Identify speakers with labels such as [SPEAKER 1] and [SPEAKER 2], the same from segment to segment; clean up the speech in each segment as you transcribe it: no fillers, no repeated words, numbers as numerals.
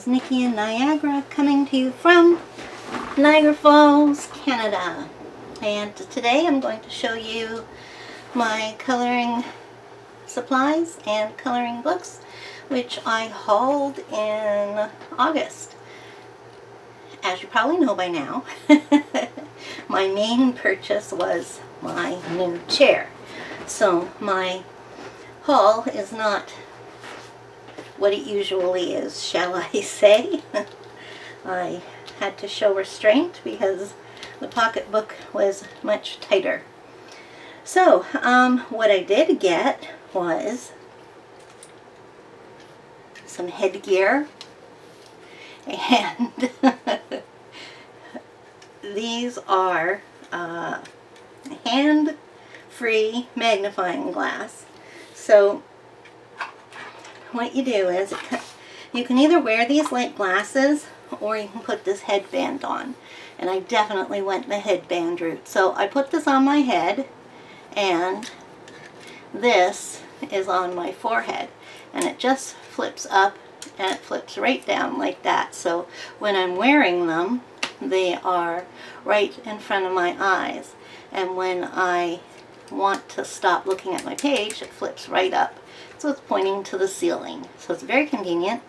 [SPEAKER 1] Nikki in Niagara, coming to you from Niagara Falls, Canada. And today I'm going to show you my coloring supplies and coloring books, which I hauled in August. As you probably know by now, my main purchase was my new chair. So my haul is not what it usually is, shall I say. I had to show restraint because the pocketbook was much tighter. So, what I did get was some headgear, and these are hand-free magnifying glass. So what you do is you can either wear these like glasses or you can put this headband on. And I definitely went the headband route. So I put this on my head, and this is on my forehead. And it just flips up and it flips right down like that. So when I'm wearing them, they are right in front of my eyes. And when I want to stop looking at my page, it flips right up. So it's pointing to the ceiling. So it's very convenient.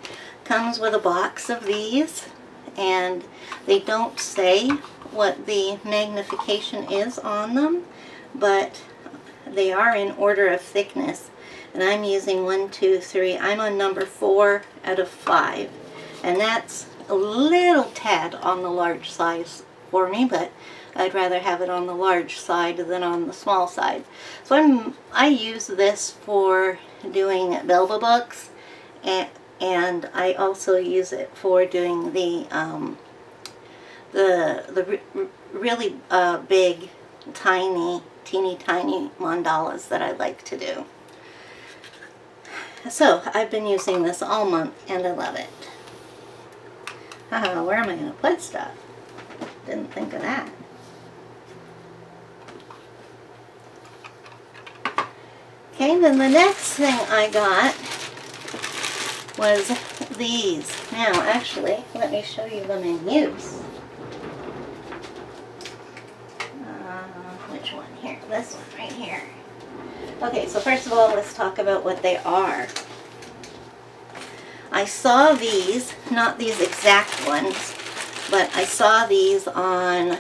[SPEAKER 1] Comes with a box of these, and they don't say what the magnification is on them, but they are in order of thickness. And I'm using 1, 2, 3. I'm on number 4 out of 5. And that's a little tad on the large size for me, but I'd rather have it on the large side than on the small side. So I use this for doing Belva books, and I also use it for doing the really big, teeny tiny mandalas that I like to do. So I've been using this all month, and I love it. Where am I going to put stuff? Didn't think of that. Okay, then the next thing I got was these. Now, actually, let me show you them in use. Which one here? This one right here. Okay, so first of all, let's talk about what they are. I saw these, not these exact ones, but I saw these on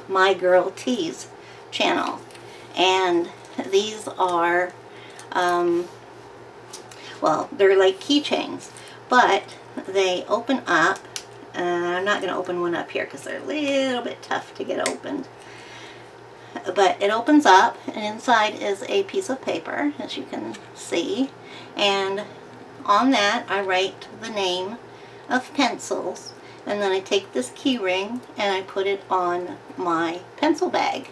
[SPEAKER 1] My Girl Tees channel. And these are, well, they're like keychains, but they open up. I'm not going to open one up here because they're a little bit tough to get opened. But it opens up, and inside is a piece of paper, as you can see. And on that, I write the name of pencils. And then I take this key ring and I put it on my pencil bag.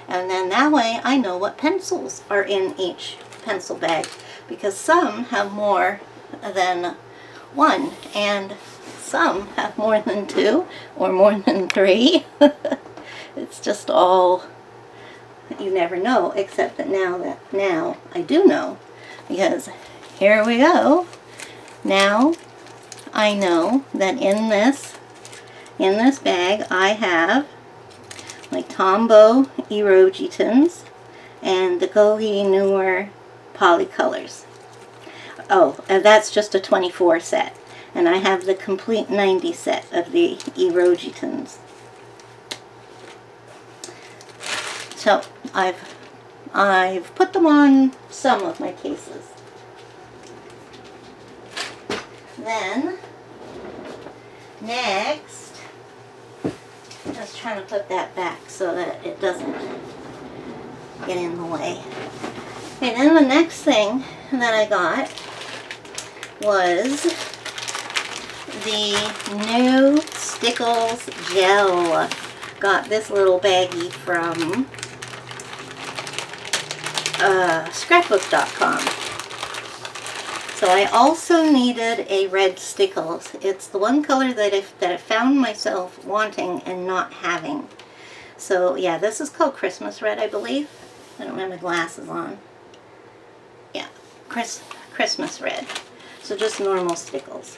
[SPEAKER 1] And then that way I know what pencils are in each pencil bag, because some have more than one, and some have more than 2 or more than 3. It's just all, you never know, except that now I do know, because here we go. Now I know that in this bag I have my Tombow Erogitons and the Kohinoor Polycolors. Oh, and that's just a 24 set. And I have the complete 90 set of the Erogitons. So I've put them on some of my cases. Then, next, just trying to put that back so that it doesn't get in the way. Okay, then the next thing that I got was the new Stickles Gel. Got this little baggie from scrapbook.com. So I also needed a red Stickles. It's the one color that I found myself wanting and not having. So yeah, this is called Christmas Red, I believe. I don't have my glasses on. Yeah, Christmas Red. So just normal Stickles.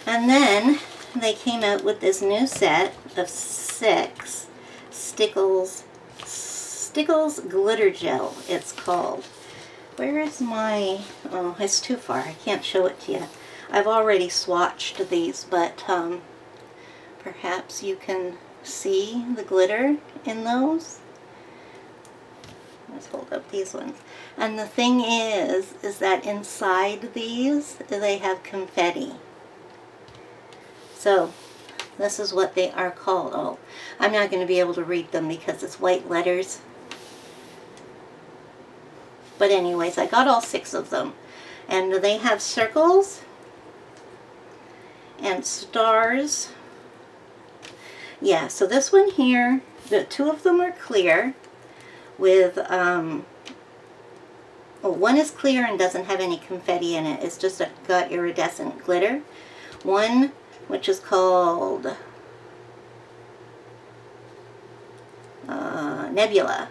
[SPEAKER 1] And then they came out with this new set of 6 Stickles Glitter Gel, it's called. Where is my, oh, it's too far. I can't show it to you. I've already swatched these, but perhaps you can see the glitter in those. Let's hold up these ones. And the thing is that inside these, they have confetti. So, this is what they are called. Oh, I'm not going to be able to read them because it's white letters. But anyways, I got all 6 of them. And they have circles and stars. Yeah, so this one here, the 2 of them are clear with, well, one is clear and doesn't have any confetti in it. It's just got iridescent glitter. One, which is called Nebula.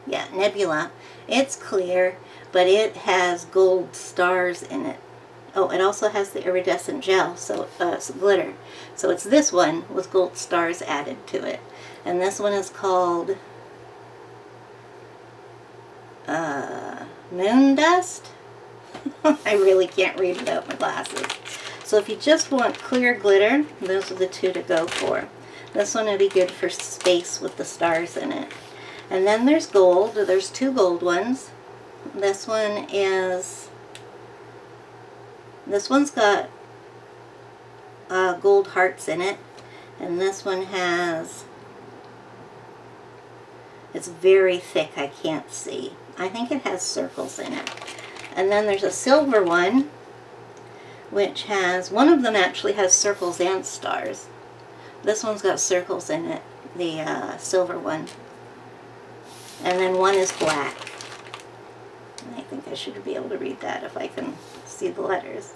[SPEAKER 1] Yeah, Nebula. It's clear, but it has gold stars in it. Oh, it also has the iridescent gel, so glitter. So it's this one with gold stars added to it. And this one is called Moon Dust. I really can't read without my glasses. So if you just want clear glitter, those are the 2 to go for. This one would be good for space with the stars in it. And then there's gold. There's 2 gold ones. This one's got gold hearts in it. And this one has, it's very thick, I can't see. I think it has circles in it. And then there's a silver one, which has, one of them actually has circles and stars. This one's got circles in it, the silver one. And then one is black. And I think I should be able to read that if I can see the letters.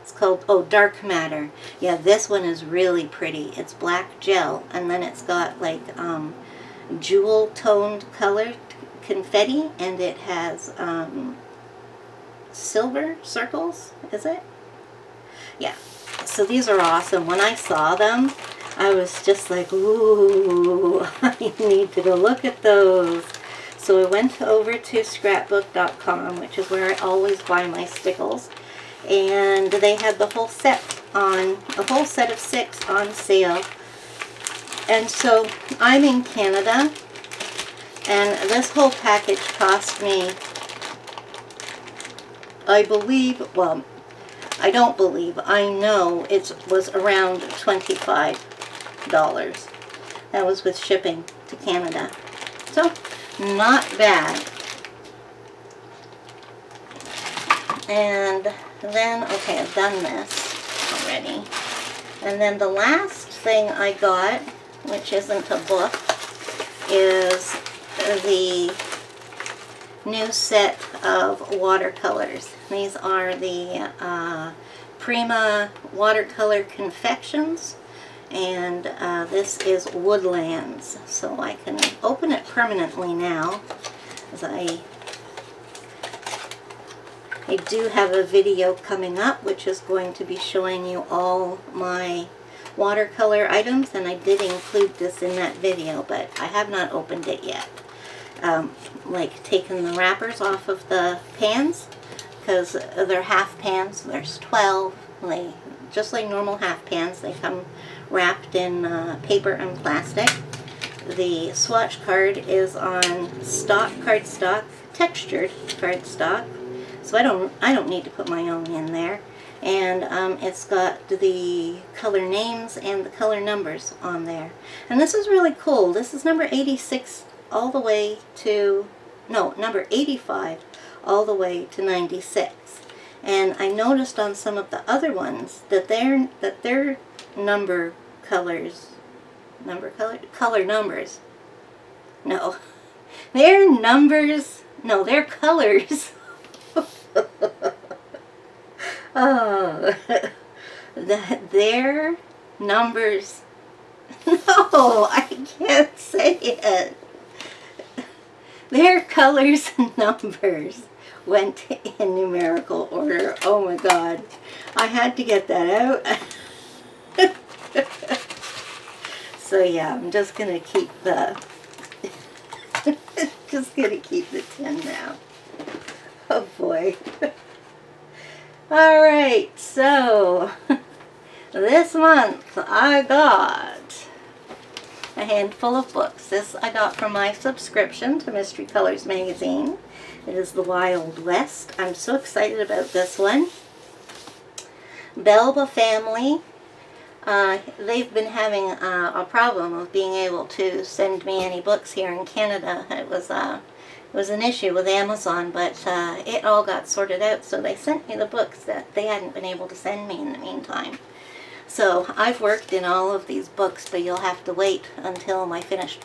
[SPEAKER 1] It's called, oh, Dark Matter. Yeah, this one is really pretty. It's black gel, and then it's got like jewel toned colored confetti, and it has silver circles, is it? Yeah, so these are awesome. When I saw them, I was just like, ooh, I need to go look at those. So I went over to scrapbook.com, which is where I always buy my stickles, and they had the whole set on, a whole set of 6 on sale. And so I'm in Canada, and this whole package cost me, I believe, well, I don't believe, I know it was around $25. That was with shipping to Canada. So, not bad. And then, okay, I've done this already. And then the last thing I got, which isn't a book, is the new set of watercolors. These are the Prima watercolor confections, and this is Woodlands. So I can open it permanently now, as I do have a video coming up which is going to be showing you all my watercolor items, and I did include this in that video, but I have not opened it yet. Like taking the wrappers off of the pans, because they're half pans. There's 12. Just like normal half pans, they come wrapped in paper and plastic. The swatch card is on stock cardstock, textured cardstock, so I don't need to put my own in there. And it's got the color names and the color numbers on there. And this is really cool. This is number 86 all the way to, no, number 85 all the way to 96. And I noticed on some of the other ones that their number colors, color numbers, no, their numbers, no, their colors, oh, their numbers, no, I can't say it. Their colors and numbers went in numerical order. Oh my God. I had to get that out. So yeah, I'm just gonna keep the just gonna keep the tin now. Oh boy. Alright, so this month I got a handful of books. This I got from my subscription to Mystery Colors magazine. It is The Wild West. I'm so excited about this one. Belba Family. They've been having a problem of being able to send me any books here in Canada. It was an issue with Amazon, but it all got sorted out, so they sent me the books that they hadn't been able to send me in the meantime. So I've worked in all of these books, but you'll have to wait until my finished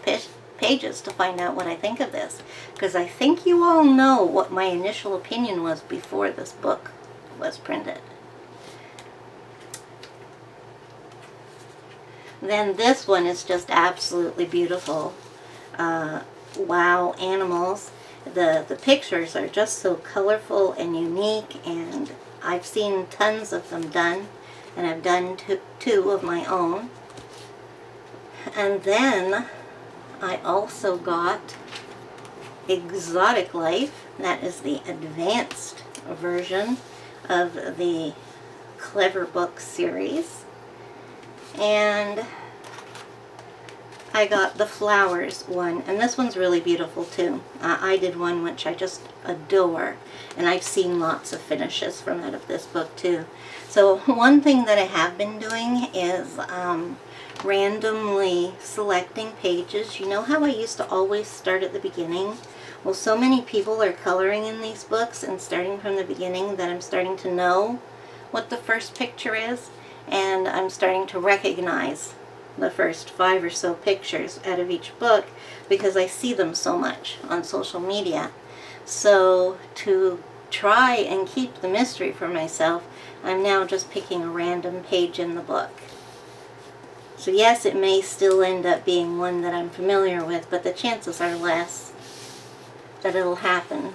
[SPEAKER 1] pages to find out what I think of this, because I think you all know what my initial opinion was before this book was printed. Then this one is just absolutely beautiful. Wow, animals. The pictures are just so colorful and unique, and I've seen tons of them done, and I've done two of my own. And then I also got Exotic Life. That is the advanced version of the Clever Book series. And I got the Flowers one, and this one's really beautiful too. I did one which I just adore, and I've seen lots of finishes from out of this book too. So one thing that I have been doing is randomly selecting pages. You know how I used to always start at the beginning? Well, so many people are coloring in these books and starting from the beginning that I'm starting to know what the first picture is, and I'm starting to recognize the first 5 or so pictures out of each book because I see them so much on social media. So to try and keep the mystery for myself, I'm now just picking a random page in the book. So yes, it may still end up being one that I'm familiar with, but the chances are less that it'll happen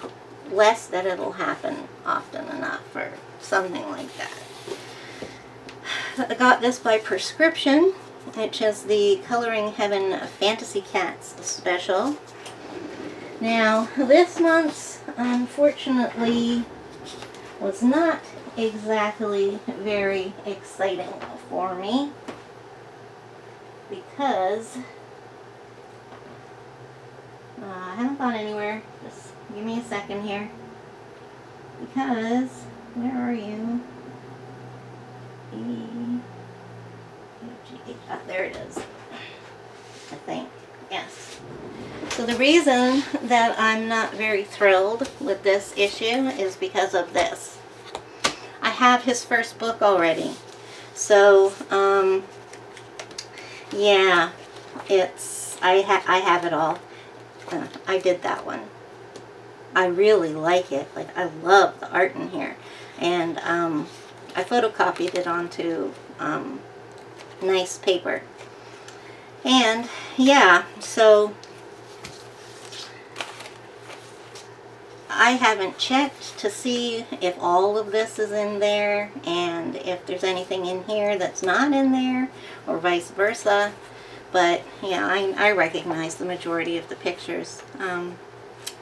[SPEAKER 1] often enough or something like that. I got this by prescription, which is the Coloring Heaven Fantasy Cats special. Now, this month's, unfortunately, was not exactly very exciting for me because I haven't gone anywhere. Just give me a second here. Because, where are you? There it is, I think. Yes. So the reason that I'm not very thrilled with this issue is because of this. I have his first book already. So, yeah, I have it all. I did that one. I really like it. Like, I love the art in here. And, I photocopied it onto nice paper. And yeah, so I haven't checked to see if all of this is in there and if there's anything in here that's not in there or vice versa. But yeah, I recognize the majority of the pictures.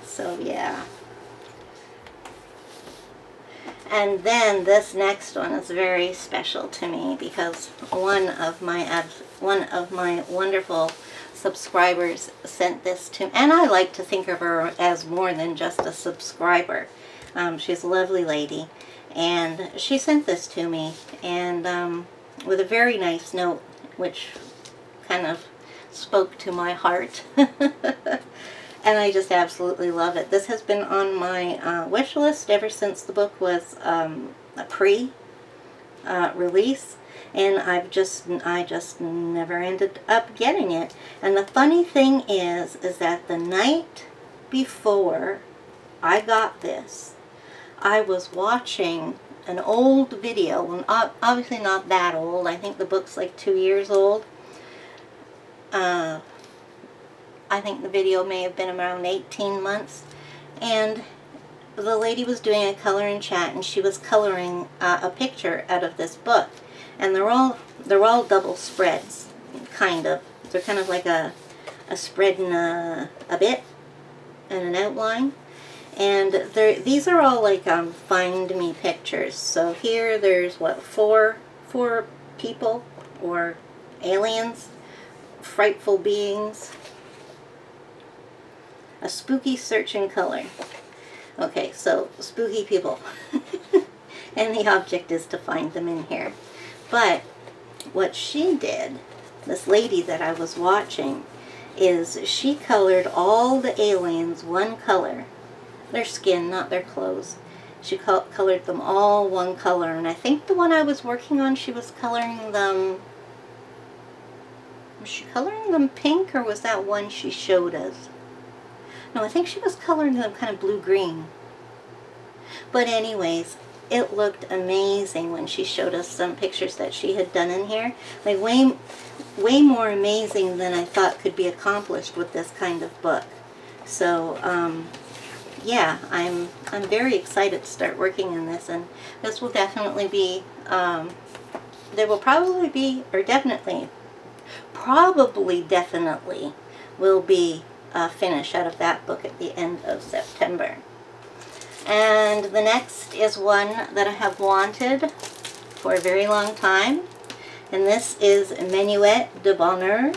[SPEAKER 1] So yeah. And then this next one is very special to me because one of my wonderful subscribers sent this to me. And I like to think of her as more than just a subscriber. She's a lovely lady. And she sent this to me, and with a very nice note, which kind of spoke to my heart. And I just absolutely love it. This has been on my wish list ever since the book was a pre-release, and I just never ended up getting it. And the funny thing is that the night before I got this, I was watching an old video, and obviously not that old. I think the book's like 2 years old. I think the video may have been around 18 months, and the lady was doing a coloring chat, and she was coloring a picture out of this book, and they're all double spreads, kind of. They're kind of like a spread and a bit and an outline. And these are all like find me pictures. So here there's what, four people or aliens, frightful beings, a spooky search in color. Okay, so spooky people. And the object is to find them in here. But what she did, this lady that I was watching, is she colored all the aliens one color. Their skin, not their clothes. She colored them all one color. And I think the one I was working on, she was coloring them... Was she coloring them pink, or was that one she showed us? No, I think she was coloring them kind of blue-green. But anyways, it looked amazing when she showed us some pictures that she had done in here. Like way more amazing than I thought could be accomplished with this kind of book. So, yeah, I'm very excited to start working on this, and this will definitely be, there will probably be, or definitely will be a finish out of that book at the end of September. And the next is one that I have wanted for a very long time, and this is Menuet de Bonner.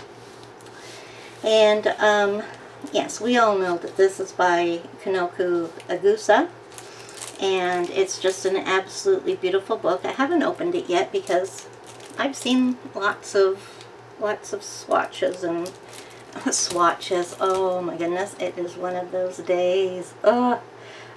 [SPEAKER 1] And yes, we all know that this is by Kanoku Agusa, and it's just an absolutely beautiful book. I haven't opened it yet because I've seen lots of swatches and swatches. Oh my goodness, it is one of those days. Oh,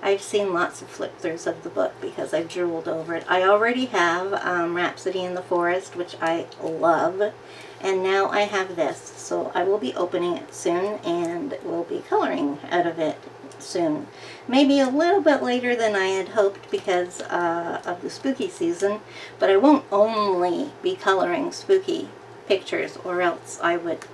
[SPEAKER 1] I've seen lots of flip-throughs of the book because I've drooled over it. I already have Rhapsody in the Forest, which I love, and now I have this. So I will be opening it soon, and will be coloring out of it soon. Maybe a little bit later than I had hoped because of the spooky season, but I won't only be coloring spooky pictures, or else I would...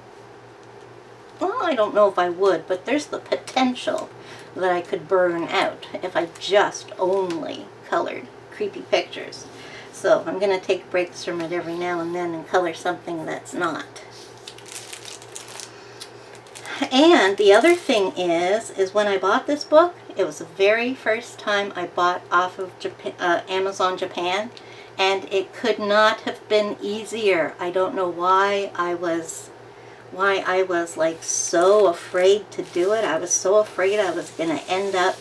[SPEAKER 1] Well, I don't know if I would, but there's the potential that I could burn out if I just only colored creepy pictures. So I'm going to take breaks from it every now and then and color something that's not. And the other thing is when I bought this book, it was the very first time I bought off of Amazon Japan, and it could not have been easier. I don't know why I was like so afraid to do it. I was so afraid I was going to end up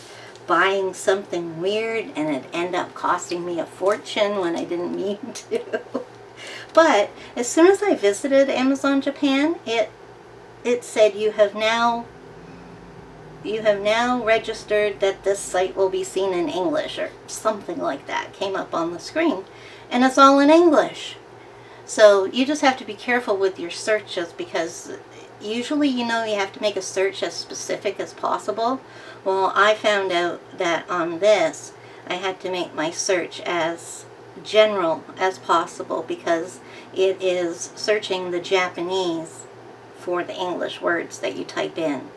[SPEAKER 1] buying something weird and it'd end up costing me a fortune when I didn't mean to. But as soon as I visited Amazon Japan, it said you have now registered that this site will be seen in English, or something like that came up on the screen, and it's all in English. So you just have to be careful with your searches, because usually, you know, you have to make a search as specific as possible. Well, I found out that on this, I had to make my search as general as possible, because it is searching the Japanese for the English words that you type in.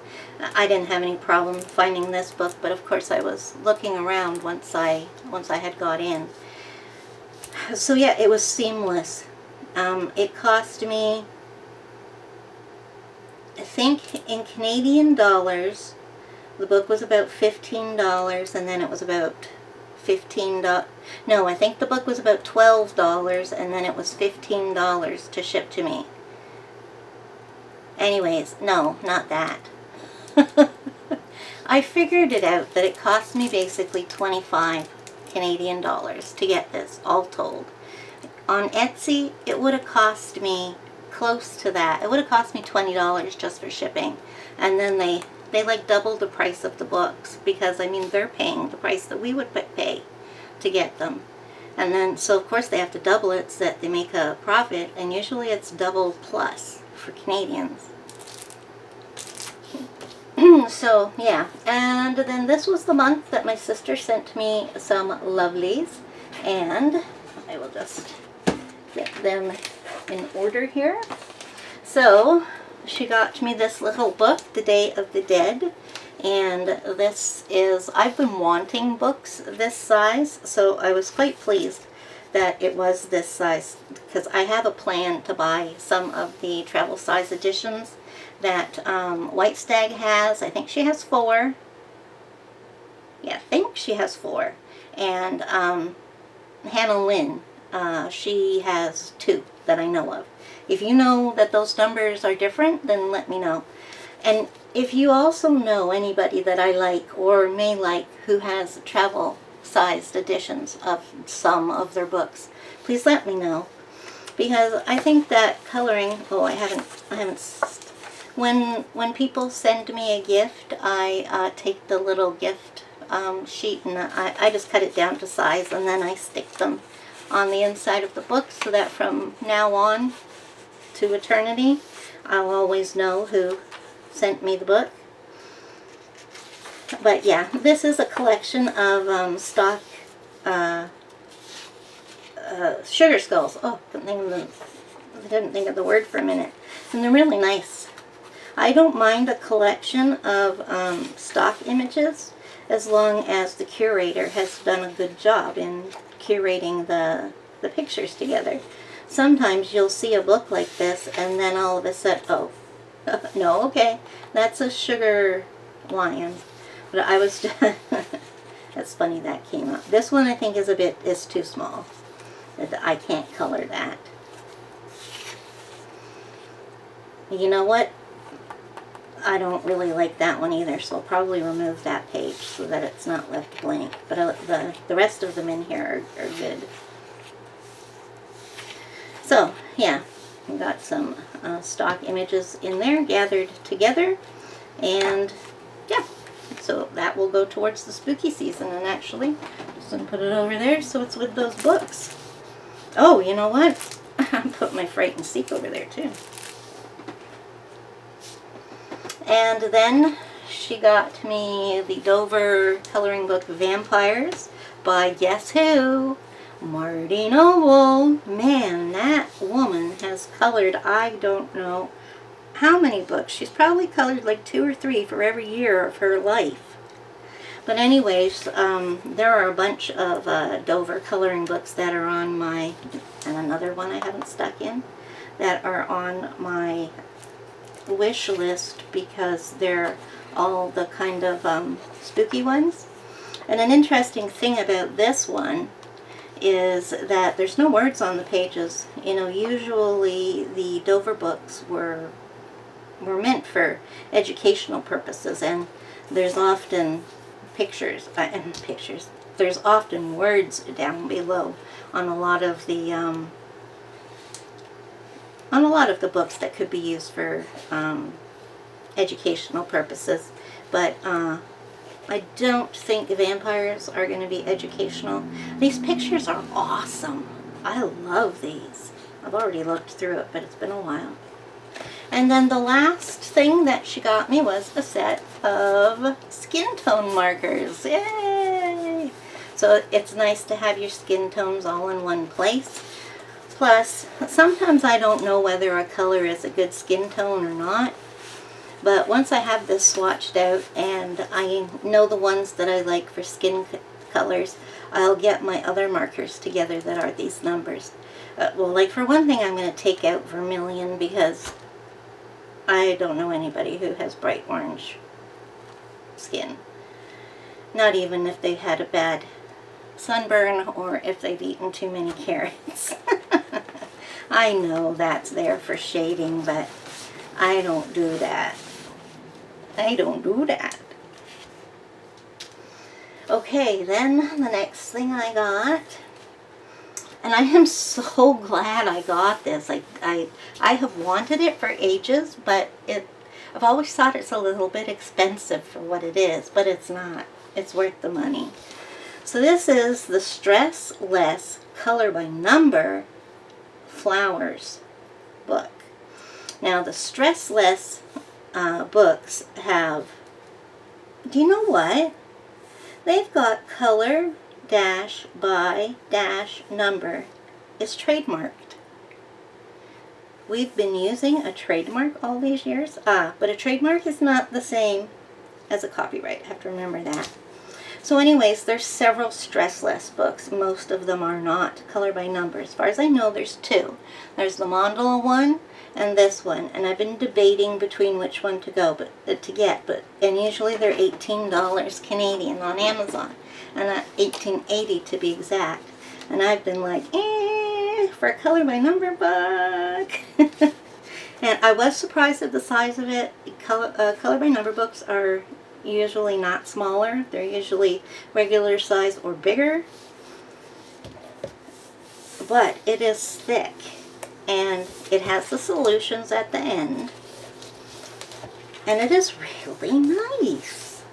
[SPEAKER 1] I didn't have any problem finding this book, but of course I was looking around once I had got in. So yeah, it was seamless. It cost me, I think in Canadian dollars, the book was about $15, and then it was about no, I think the book was about $12, and then it was $15 to ship to me. Anyways, no, not that. I figured it out that it cost me basically 25 Canadian dollars to get this, all told. On Etsy, it would have cost me close to that. It would have cost me $20 just for shipping. And then they like doubled the price of the books, because, I mean, they're paying the price that we would pay to get them. And then, so of course they have to double it so that they make a profit, and usually it's double plus for Canadians. So, yeah. And then this was the month that my sister sent me some lovelies, and I will just get them in order here. So she got me this little book, The Day of the Dead, and this is, I've been wanting books this size, so I was quite pleased that it was this size, because I have a plan to buy some of the travel size editions that White Stag has. I think she has 4. Yeah, I think she has 4. And Hannah Lynn, she has 2 that I know of. If you know that those numbers are different, then let me know. And if you also know anybody that I like or may like who has travel sized editions of some of their books, please let me know, because I think that coloring, when people send me a gift, I take the little gift sheet and I just cut it down to size, and then I stick them on the inside of the book so that from now on to eternity I'll always know who sent me the book. But yeah, this is a collection of stock sugar skulls. Oh, I didn't think of the word for a minute. And they're really nice. I don't mind a collection of stock images as long as the curator has done a good job in curating the pictures together. Sometimes you'll see a book like this and then all of a sudden, oh, no, okay, that's a sugar lion. But I was just, that's funny that came up. This one I think is too small. I can't color that. You know what? I don't really like that one either, so I'll probably remove that page so that it's not left blank. But the rest of them in here are good. So, yeah, we got some stock images in there gathered together. And, yeah, so that will go towards the spooky season. And actually, just going to put it over there so it's with those books. Oh, you know what? I put my Fright and Seek over there, too. And then she got me the Dover coloring book Vampires by guess who? Marty Noble. Man, that woman has colored, I don't know how many books. She's probably colored like 2 or 3 for every year of her life. But anyways, there are a bunch of Dover coloring books that are on my, and another one I haven't stuck in, that are on my wish list because they're all the kind of spooky ones. And an interesting thing about this one is that there's no words on the pages. You know, usually the Dover books were meant for educational purposes, and there's often pictures. There's often words down below on a lot of the books that could be used for educational purposes, but I don't think vampires are going to be educational. These pictures are awesome. I love these. I've already looked through it, but it's been a while. And then the last thing that she got me was a set of skin tone markers. Yay! So it's nice to have your skin tones all in one place. Plus, sometimes I don't know whether a color is a good skin tone or not. But once I have this swatched out and I know the ones that I like for skin colors, I'll get my other markers together that are these numbers. Well, like for one thing, I'm going to take out vermilion because I don't know anybody who has bright orange skin. Not even if they've had a bad sunburn or if they've eaten too many carrots. I know that's there for shading, but I don't do that. I don't do that. Okay, then the next thing I got, and I am so glad I got this. I have wanted it for ages, but I've always thought it's a little bit expensive for what it is, but it's not. It's worth the money. So this is the Stress Less Color by Number Flowers book. Now the Stress Less books have, do you know what? They've got color dash by dash number. It's trademarked. We've been using a trademark all these years. But a trademark is not the same as a copyright. I have to remember that. So anyways, there's several stressless books. Most of them are not color by number. As far as I know, there's two. There's the mandala one and this one. And I've been debating between which one to go, and usually they're $18 Canadian on Amazon. And $18.80 to be exact. And I've been like, for a color by number book. And I was surprised at the size of it. Color by number books are usually not smaller. They're usually regular size or bigger. But it is thick. And it has the solutions at the end. And it is really nice.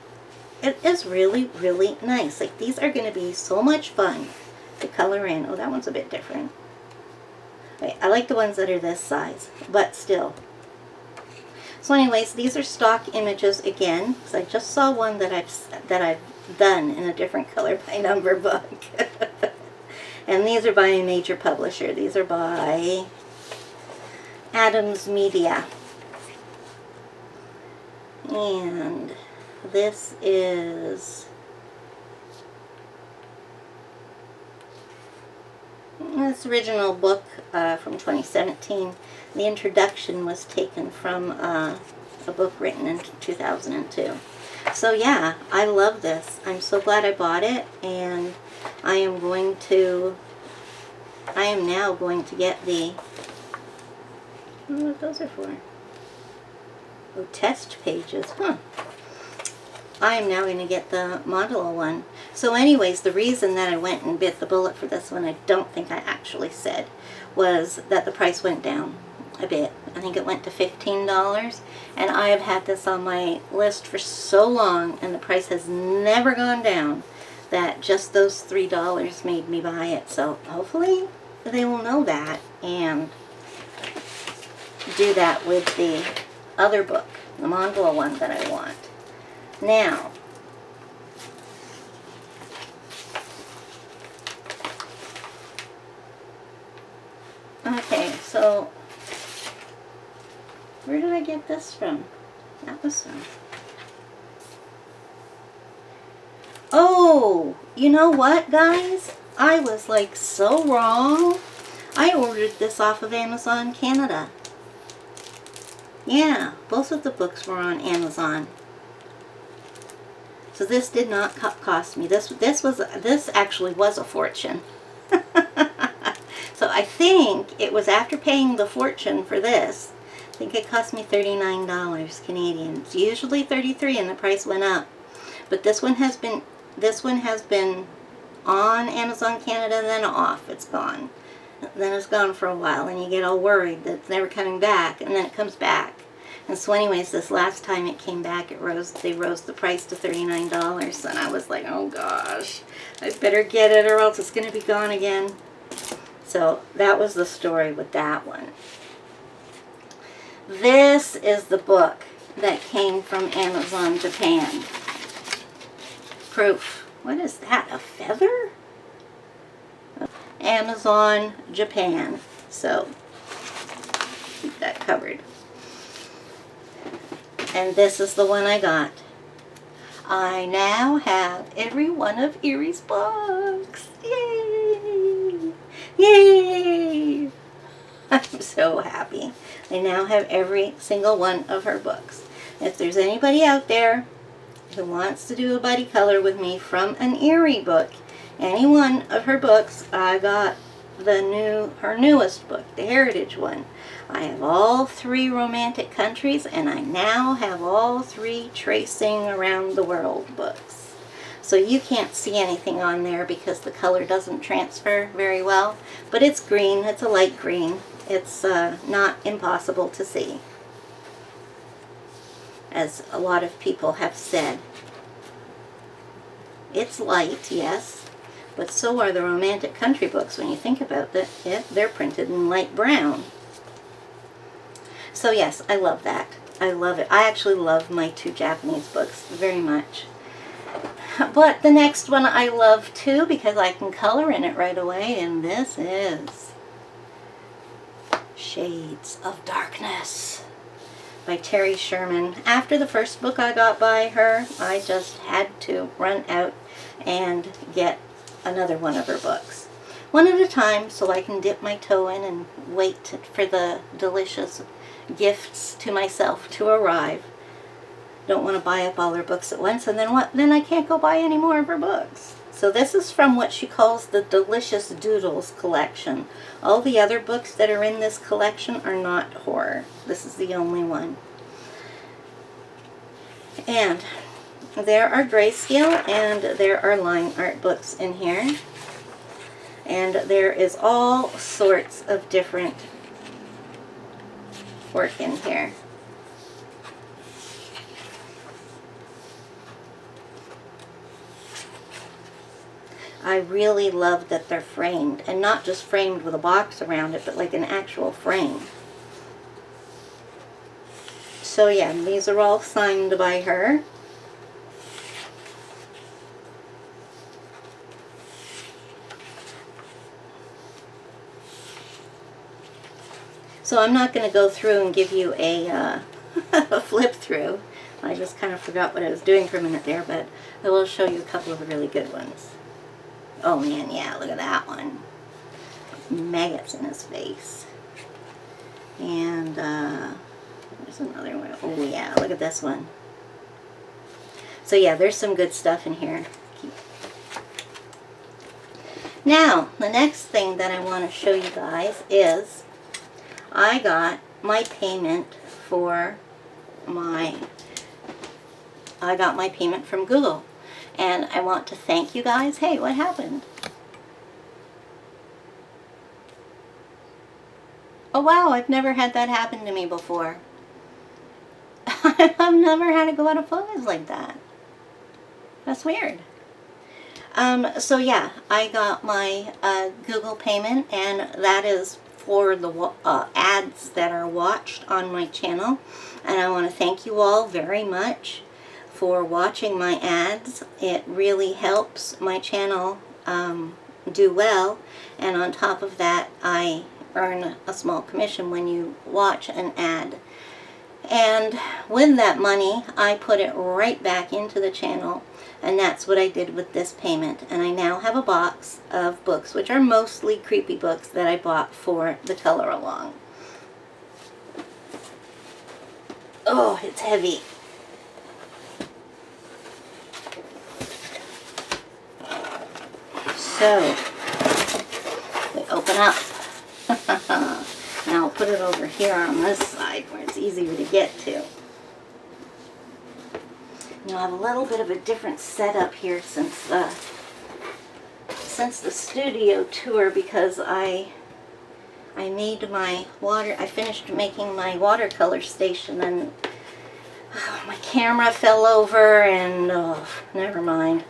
[SPEAKER 1] It is really, really nice. Like, these are going to be so much fun to color in. Oh, that one's a bit different. Okay, I like the ones that are this size, but still. So anyways, these are stock images again, because I just saw one that I've done in a different color by number book. And these are by a major publisher. These are by Adams Media. And this is this original book from 2017. The introduction was taken from a book written in 2002. So yeah, I love this. I'm so glad I bought it, and I am now going to get the, I don't know what those are for. Oh, test pages, huh. I am now going to get the mandala one. So anyways, the reason that I went and bit the bullet for this one, I don't think I actually said, was that the price went down a bit. I think it went to $15, and I have had this on my list for so long, and the price has never gone down, that just those $3 made me buy it. So hopefully they will know that and do that with the other book, the mandala one that I want. Now, okay, so where did I get this from? That was from. Oh, you know what, guys? I was like so wrong. I ordered this off of Amazon Canada. Yeah, both of the books were on Amazon. So this did not cost me. This actually was a fortune. So I think it was after paying the fortune for this. I think it cost me $39 Canadian. It's usually $33, and the price went up. But this one has been on Amazon Canada, then off. It's gone. Then it's gone for a while, and you get all worried that it's never coming back, and then it comes back. And so anyways, this last time it came back, they rose the price to $39, and I was like, oh gosh, I better get it or else it's going to be gone again. So that was the story with that one. This is the book that came from Amazon Japan. Proof. What is that, a feather? Amazon Japan. So keep that covered. And this is the one I got. I now have every one of Erie's books. Yay! Yay! I'm so happy. I now have every single one of her books. If there's anybody out there who wants to do a buddy color with me from an Erie book, any one of her books, I got her newest book, the Heritage one. I have all 3 romantic countries, and I now have all 3 tracing around the world books. So you can't see anything on there because the color doesn't transfer very well, but it's green. It's a light green. It's not impossible to see, as a lot of people have said. It's light, yes, but so are the romantic country books when you think about it. Yeah, they're printed in light brown. So yes, I love that. I love it. I actually love my 2 Japanese books very much. But the next one I love too, because I can color in it right away, and this is Shades of Darkness by Terry Sherman. After the first book I got by her, I just had to run out and get another one of her books. One at a time, so I can dip my toe in and wait for the delicious gifts to myself to arrive. Don't want to buy up all her books at once, and then what? Then I can't go buy any more of her books. So this is from what she calls the Delicious Doodles collection. All the other books that are in this collection are not horror. This is the only one. And there are grayscale and there are line art books in here. And there is all sorts of different work in here. I really love that they're framed, and not just framed with a box around it, but like an actual frame. So yeah, these are all signed by her. So I'm not going to go through and give you a, a flip through. I just kind of forgot what I was doing for a minute there, but I will show you a couple of really good ones. Oh man, yeah, look at that one. Maggots in his face. And there's another one. Oh yeah, look at this one. So yeah, there's some good stuff in here. Now, the next thing that I want to show you guys is I got my payment for I got my payment from Google. And I want to thank you guys. Hey, what happened? Oh wow, I've never had that happen to me before. I've never had to go out of focus like that. That's weird. So yeah, I got my Google payment, and that is for the ads that are watched on my channel. And I want to thank you all very much for watching my ads. It really helps my channel do well, and on top of that I earn a small commission when you watch an ad. And with that money I put it right back into the channel, and that's what I did with this payment. And I now have a box of books, which are mostly creepy books that I bought for the color along. Oh, it's heavy. So, we open up. Now I'll put it over here on this side where it's easier to get to. Now I have a little bit of a different setup here since the studio tour, because I made my I finished making my watercolor station, and my camera fell over, and oh, never mind.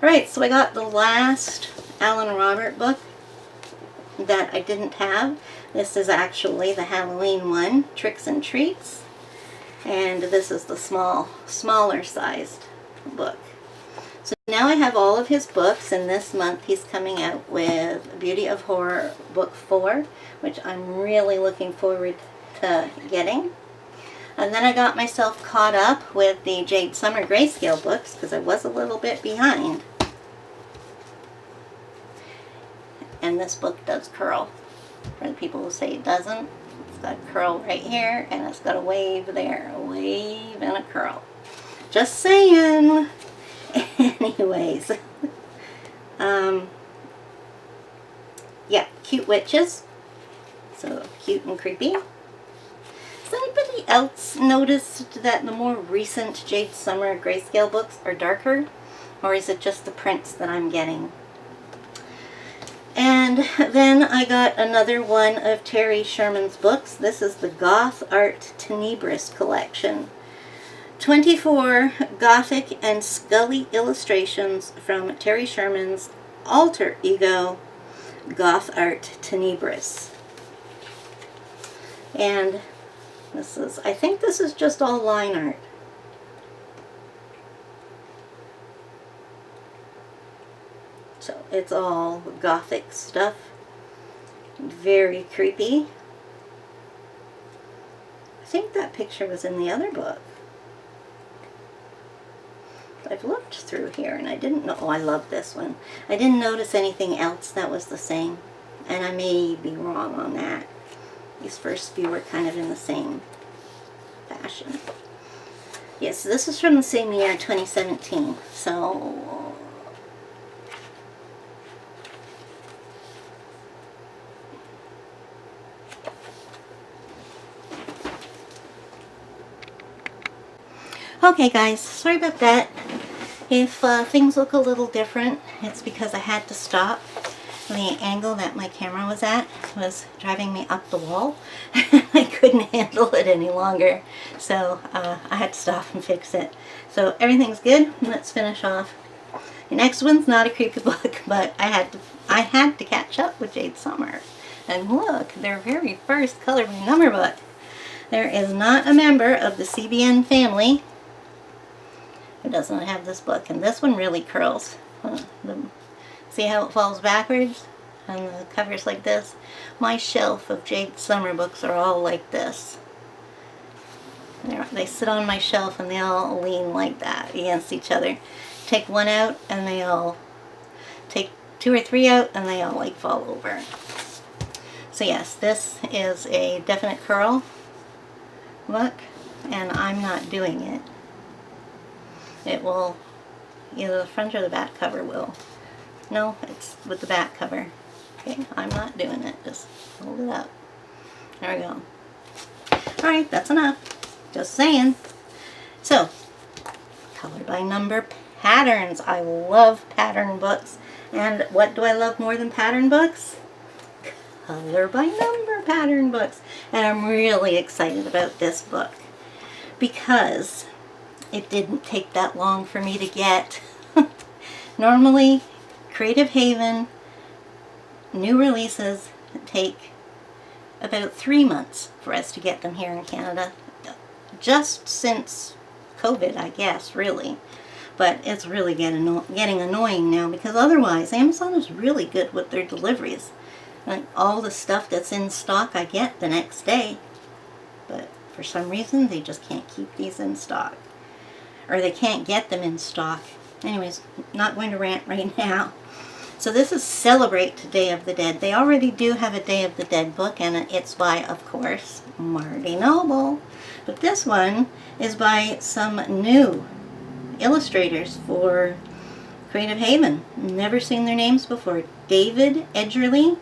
[SPEAKER 1] Alright, so I got the last Alan Robert book that I didn't have. This is actually the Halloween one, Tricks and Treats. And this is the smaller sized book. So now I have all of his books, and this month he's coming out with Beauty of Horror Book 4, which I'm really looking forward to getting. And then I got myself caught up with the Jade Summer grayscale books, because I was a little bit behind. And this book does curl. For the people who say it doesn't, it's got a curl right here, and it's got a wave there. A wave and a curl. Just saying. Anyways. Yeah, cute witches. So cute and creepy. Has anybody else noticed that the more recent Jade Summer grayscale books are darker? Or is it just the prints that I'm getting? And then I got another one of Terry Sherman's books. This is the Goth Art Tenebris collection. 24 gothic and scully illustrations from Terry Sherman's alter ego, Goth Art Tenebris. And this is, I think this is just all line art. So it's all gothic stuff. Very creepy. I think that picture was in the other book. I've looked through here and I didn't know, oh, I love this one. I didn't notice anything else that was the same, and I may be wrong on that. These first few were kind of in the same fashion. Yes, this is from the same year, 2017, so okay guys, sorry about that. If things look a little different, it's because I had to stop. The angle that my camera was at was driving me up the wall. I couldn't handle it any longer, so I had to stop and fix it. So everything's good. Let's finish off. The next one's not a creepy book, but I had to catch up with Jade Summer. And look, their very first color by number book. There is not a member of the CBN family who does not have this book, and this one really curls. See how it falls backwards? And the cover's like this. My shelf of Jade Summer books are all like this. They sit on my shelf and they all lean like that against each other. Take one out and they all, take 2 or 3 out and they all like fall over. So yes, this is a definite curl book, and I'm not doing it. It will, either the front or the back cover will. No, it's with the back cover. Okay, I'm not doing it. Just hold it up. There we go. Alright, that's enough. Just saying. So, color by number patterns. I love pattern books. And what do I love more than pattern books? Color by number pattern books. And I'm really excited about this book because it didn't take that long for me to get. Normally, Creative Haven new releases take about 3 months for us to get them here in Canada. Just since COVID, I guess, really. But it's really getting annoying now, because otherwise Amazon is really good with their deliveries. Like, all the stuff that's in stock I get the next day. But for some reason they just can't keep these in stock. Or they can't get them in stock. Anyways, not going to rant right now. So this is Celebrate Day of the Dead. They already do have a Day of the Dead book, and it's by, of course, Marty Noble. But this one is by some new illustrators for Creative Haven. Never seen their names before. David Edgerly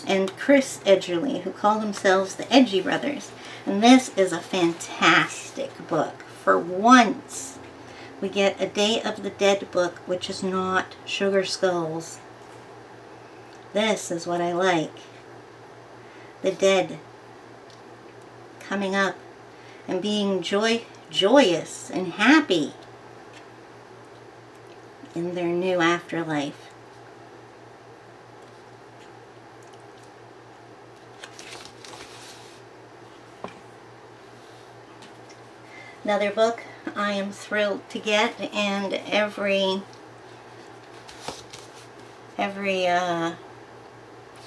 [SPEAKER 1] and Chris Edgerly, who call themselves the Edgy Brothers. And this is a fantastic book. For once, we get a Day of the Dead book, which is not Sugar Skulls. This is what I like. The dead coming up and being joyous and happy in their new afterlife. Another book I am thrilled to get, and every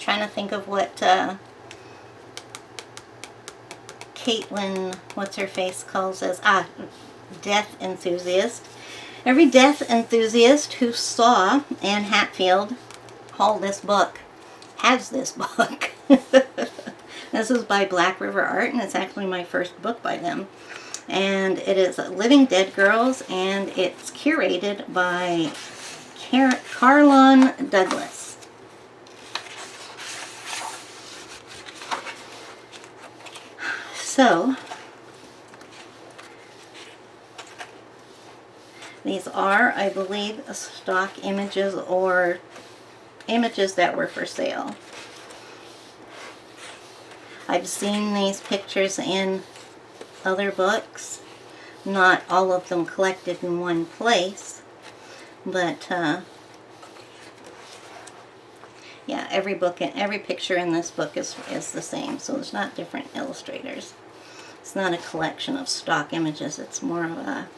[SPEAKER 1] trying to think of what Caitlin, what's her face, calls us, death enthusiast. Every death enthusiast who saw Anne Hatfield haul this book has this book. This is by Black River Art, and it's actually my first book by them. And it is Living Dead Girls, and it's curated by Carlon Douglas. So, these are, I believe, stock images or images that were for sale. I've seen these pictures in other books, not all of them collected in one place, but yeah, every book and every picture in this book is the same, so it's not different illustrators. It's not a collection of stock images, it's more of a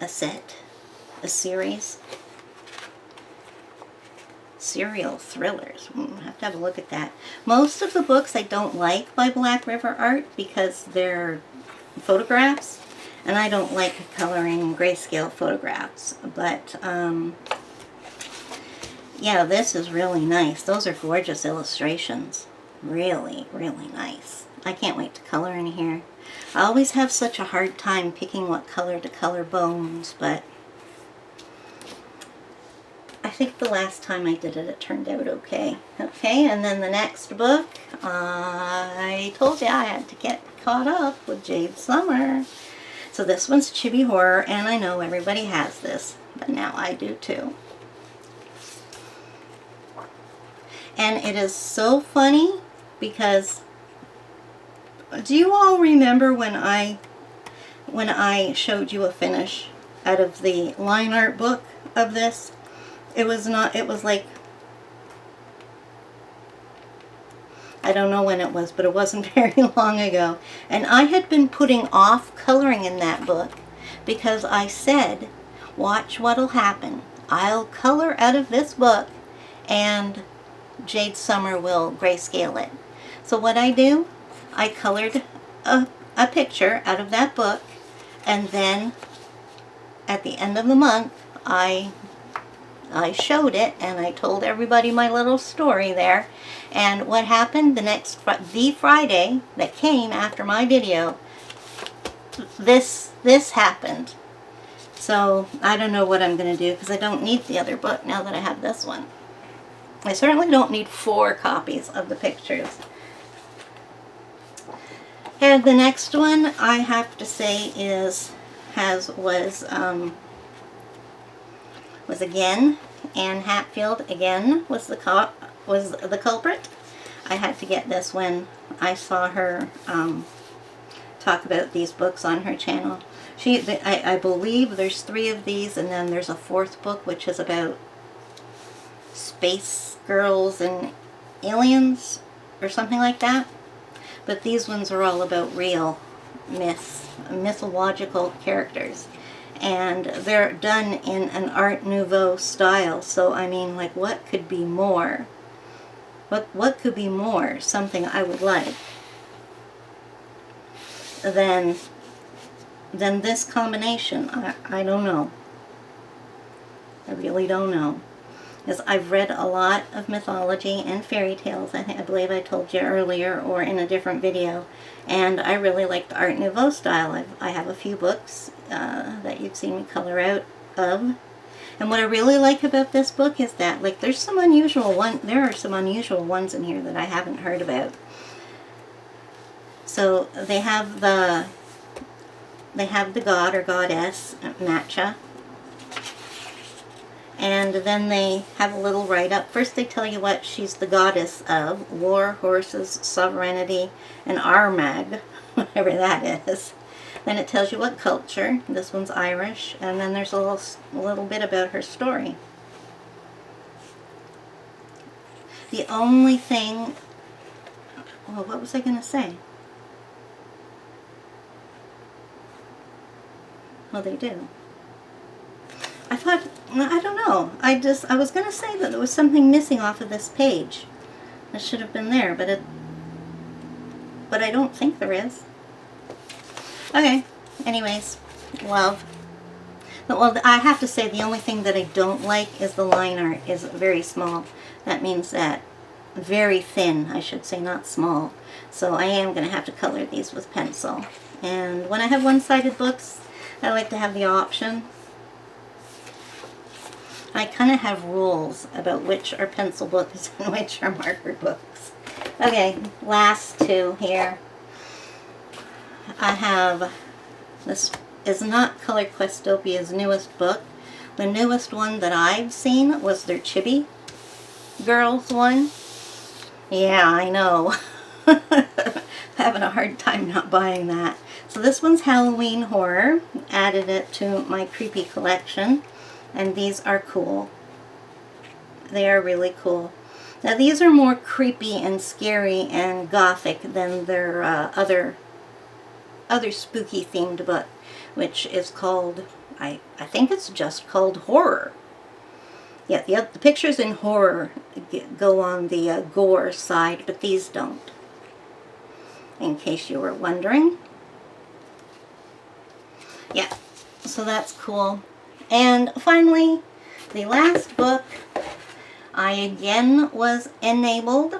[SPEAKER 1] set, a series. Serial thrillers. We'll have to have a look at that. Most of the books I don't like by Black River Art because they're photographs, And I don't like coloring grayscale photographs, but yeah, this is really nice. Those are gorgeous illustrations. Really, really nice. I can't wait to color in here. I always have such a hard time picking what color to color bones, but I think the last time I did it, it turned out okay. Okay, and then the next book, I told you I had to get caught up with Jade Summer. So this one's Chibi Horror, and I know everybody has this, but now I do too. And it is so funny because, do you all remember when I showed you a finish out of the line art book of this? It was like, I don't know when it was, but it wasn't very long ago. And I had been putting off coloring in that book because I said, watch what'll happen. I'll color out of this book and Jade Summer will grayscale it. So what I do, I colored a picture out of that book, and then at the end of the month, I showed it, and I told everybody my little story there. And what happened the Friday that came after my video, this happened. So I don't know what I'm going to do because I don't need the other book now that I have this one. I certainly don't need 4 copies of the pictures. And the next one I have to say was again Anne Hatfield again was the culprit. I had to get this when I saw her talk about these books on her channel. I believe there's 3 of these, and then there's a 4th book which is about space girls and aliens or something like that. But these ones are all about real mythological characters. And they're done in an Art Nouveau style. So, I mean, like, what could be more? What could be more something I would like than this combination? I don't know. I really don't know. Because I've read a lot of mythology and fairy tales. I believe I told you earlier or in a different video. And I really like the Art Nouveau style. I have a few books that you've seen me color out of. And what I really like about this book is that, like, there are some unusual ones in here that I haven't heard about. So they have the god or goddess, Matcha. And then they have a little write-up. First they tell you what she's the goddess of: war, horses, sovereignty, and Armagh, whatever that is. Then it tells you what culture. This one's Irish. And then there's a little bit about her story. The only thing... Well, what was I going to say? Well, they do. I thought, I don't know. I was going to say that there was something missing off of this page. That should have been there, but I don't think there is. Okay, anyways, love. Well, I have to say the only thing that I don't like is the line art is very small. That means that very thin, I should say, not small. So I am going to have to color these with pencil. And when I have one-sided books, I like to have the option. I kind of have rules about which are pencil books and which are marker books. Okay, last 2 here. I have, this is not Color Questopia's newest book. The newest one that I've seen was their Chibi Girls one. Yeah, I know. Having a hard time not buying that. So this one's Halloween Horror. Added it to my creepy collection. And these are cool. They are really cool. Now these are more creepy and scary and gothic than their other spooky themed book, which is called, I think it's just called Horror. Yeah, the pictures in Horror go on the gore side, but these don't. In case you were wondering. yeah, so that's cool. And finally, the last book, I again was enabled,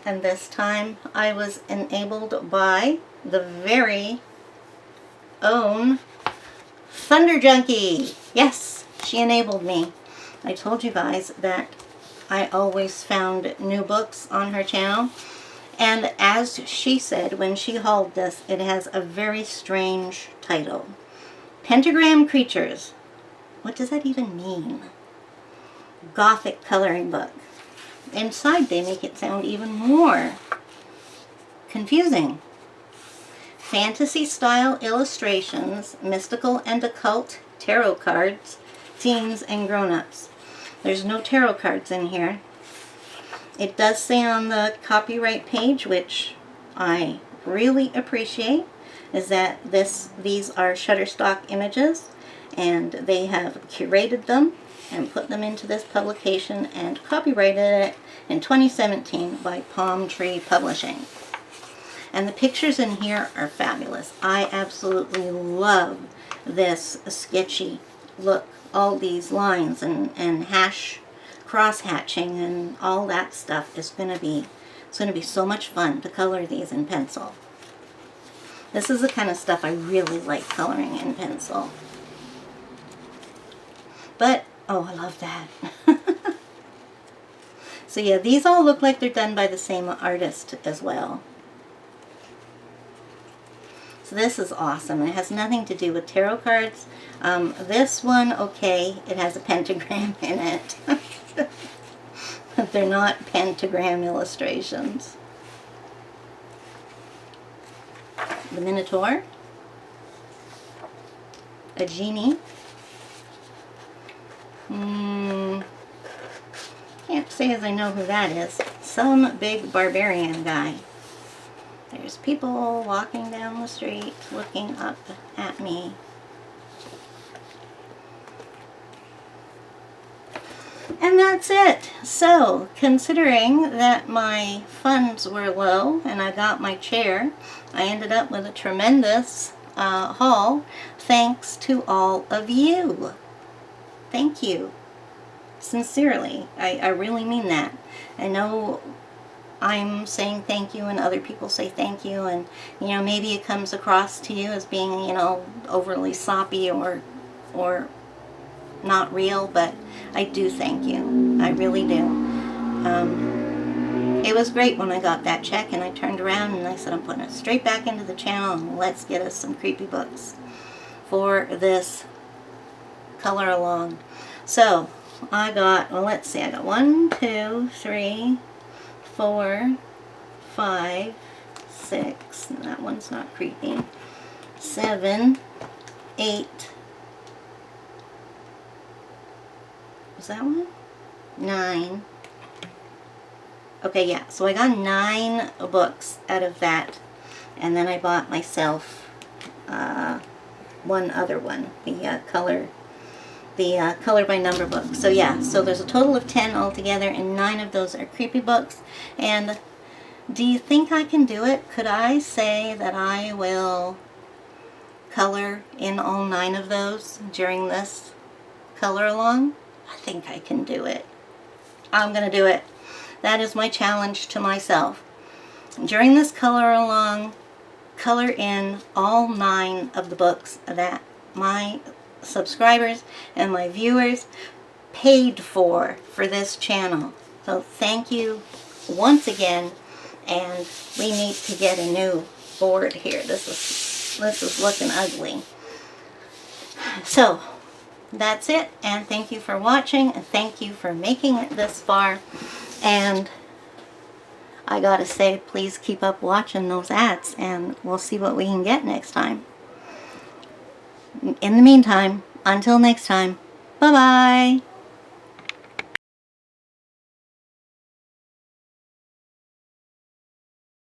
[SPEAKER 1] and this time I was enabled by the very own Thunder Junkie. Yes, she enabled me. I told you guys that I always found new books on her channel. And as she said when she hauled this, it has a very strange title. Pentagram Creatures. What does that even mean? Gothic coloring book. Inside they make it sound even more confusing. Fantasy style illustrations, mystical and occult tarot cards, teens and grown-ups. There's no tarot cards in here. It does say on the copyright page, which I really appreciate, is that these are Shutterstock images, and they have curated them and put them into this publication and copyrighted it in 2017 by Palm Tree Publishing. And the pictures in here are fabulous. I absolutely love this sketchy look. All these lines and cross-hatching and all that stuff is going to be so much fun to color these in pencil. This is the kind of stuff I really like coloring in pencil. But, oh, I love that. So yeah, these all look like they're done by the same artist as well. So this is awesome. It has nothing to do with tarot cards. This one, okay, it has a pentagram in it. But they're not pentagram illustrations. The Minotaur. A genie. Can't say as I know who that is. Some big barbarian guy. There's people walking down the street looking up at me. And that's it. So, considering that my funds were low and I got my chair, I ended up with a tremendous haul thanks to all of you. Thank you. Sincerely. I really mean that. I know I'm saying thank you and other people say thank you, and you know, maybe it comes across to you as being, you know, overly soppy or not real, but I do thank you. I really do. It was great when I got that check and I turned around and I said, I'm putting it straight back into the channel and let's get us some creepy books for this color along. So I got, well, let's see, I got 1, 2, 3, 4, 5, 6, and that one's not creepy, 7, 8, was that one? 9. Okay, yeah, so I got 9 books out of that, and then I bought myself one other one, the color by number book. So yeah, so there's a total of 10 altogether, and 9 of those are creepy books. And do you think I can do it? Could I say that I will color in all 9 of those during this color along? I think I can do it. I'm gonna do it. That is my challenge to myself. During this color along, color in all 9 of the books that my subscribers and my viewers paid for this channel. So thank you once again, and we need to get a new board here. This is looking ugly. So that's it, and thank you for watching, and thank you for making it this far. And I gotta say, please keep up watching those ads, and we'll see what we can get next time. In the meantime, until next time, bye-bye.